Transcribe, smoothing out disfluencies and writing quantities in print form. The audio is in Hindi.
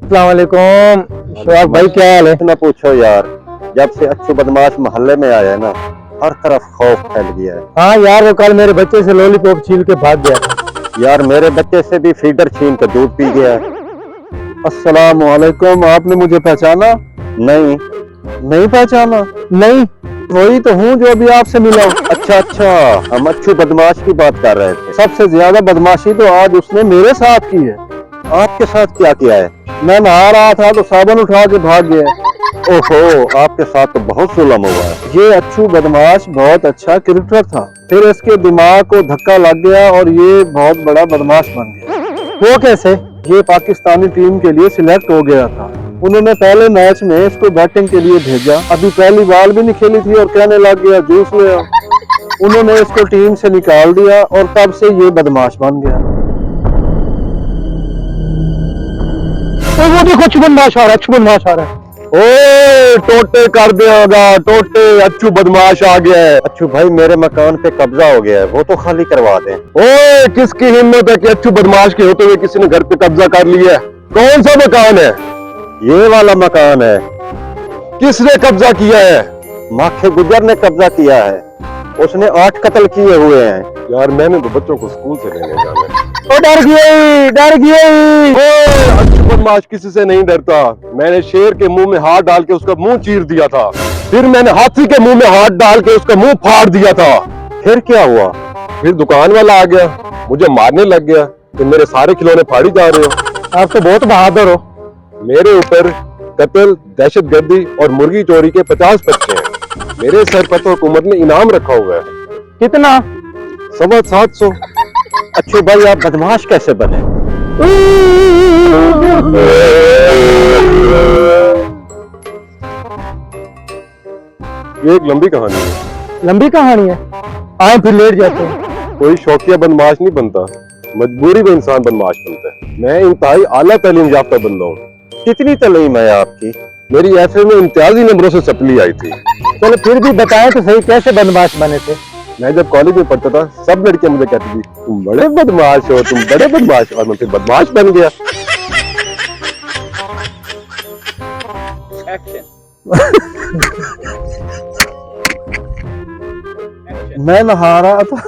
अस्सलाम वालेकुम। शौक भाई क्या हाल है? ना पूछो यार, जब से अच्छू बदमाश मोहल्ले में आया है ना, हर तरफ खौफ फैल गया है। हाँ यार, वो कल मेरे बच्चे से लॉलीपॉप छीन के भाग गया था। यार मेरे बच्चे से भी फीडर छीन कर दूध पी गया है। अस्सलाम वालेकुम, आपने मुझे पहचाना? नहीं। नहीं पहचाना? नहीं, वही तो हूँ जो अभी आपसे मिला हूँ। अच्छा अच्छा, हम अच्छू बदमाश की बात कर रहे थे। सबसे ज्यादा बदमाशी तो आज उसने मेरे साथ की है। आपके साथ क्या किया है? मैं नहा रहा था तो साबुन उठा के भाग गया। ओहो, आपके साथ तो बहुत जुल्म हुआ है। ये अच्छू बदमाश बहुत अच्छा क्रिकेटर था, फिर इसके दिमाग को धक्का लग गया और ये बहुत बड़ा बदमाश बन गया। वो कैसे? ये पाकिस्तानी टीम के लिए सिलेक्ट हो गया था। उन्होंने पहले मैच में इसको बैटिंग के लिए भेजा। अभी पहली बॉल भी नहीं खेली थी और कहने लग गया जूस ले आओ। उन्होंने इसको टीम से निकाल दिया और तब से ये बदमाश बन गया। वो देखो, अच्छू बदमाश आ रहा है, अच्छू बदमाश आ रहा है। ओ टोटे कर देगा, टोटे, अच्छू बदमाश आ गया है। अच्छू भाई, मेरे मकान पे कब्जा हो गया है, वो तो खाली करवा दें। ओए, किसकी हिम्मत है कि अच्छू बदमाश के होते हुए किसी ने घर पे कब्जा कर लिया है? कौन सा मकान है? ये वाला मकान है। किसने कब्जा किया है? माखे गुजर ने कब्जा किया है। उसने 8 कत्ल किए हुए हैं। यार मैंने तो बच्चों को स्कूल से लेने जाना है। ओ डर गई, डर गई। ओए, अच्छू बदमाश किसी से नहीं डरता। मैंने शेर के मुंह में हाथ डाल के उसका मुंह चीर दिया था, फिर मैंने हाथी के मुंह में हाथ डाल के उसका मुंह फाड़ दिया था। फिर क्या हुआ? फिर दुकान वाला आ गया, मुझे मारने लग गया कि मेरे सारे खिलौने फाड़ी जा रहे हो। आप तो बहुत बहादुर हो। मेरे ऊपर कत्ल, दहशतगर्दी और मुर्गी चोरी के 50 पर्चे हैं। मेरे सर पर तो हुकूमत ने इनाम रखा हुआ है। कितना? 750। अच्छू भाई, आप बदमाश कैसे बने? ये एक लंबी कहानी है। लंबी कहानी है। आए फिर लेट जाते हैं। कोई शौकिया बदमाश नहीं बनता, मजबूरी में इंसान बदमाश बनता है। मैं इंतहाई आला तालीम याफ्ता बंदा हूँ। कितनी तलीम है आपकी? मेरी एफए में इम्तियाजी नंबरों से सप्ली आई थी। चलो फिर भी बताएं तो सही, कैसे बदमाश बने थे? मैं जब कॉलेज में पढ़ता था, सब लड़कियां मुझे कहती थी तुम बड़े बदमाश हो, तुम बड़े बदमाश हो, और मैं फिर बदमाश बन गया। एक्शन। मैं नहा रहा था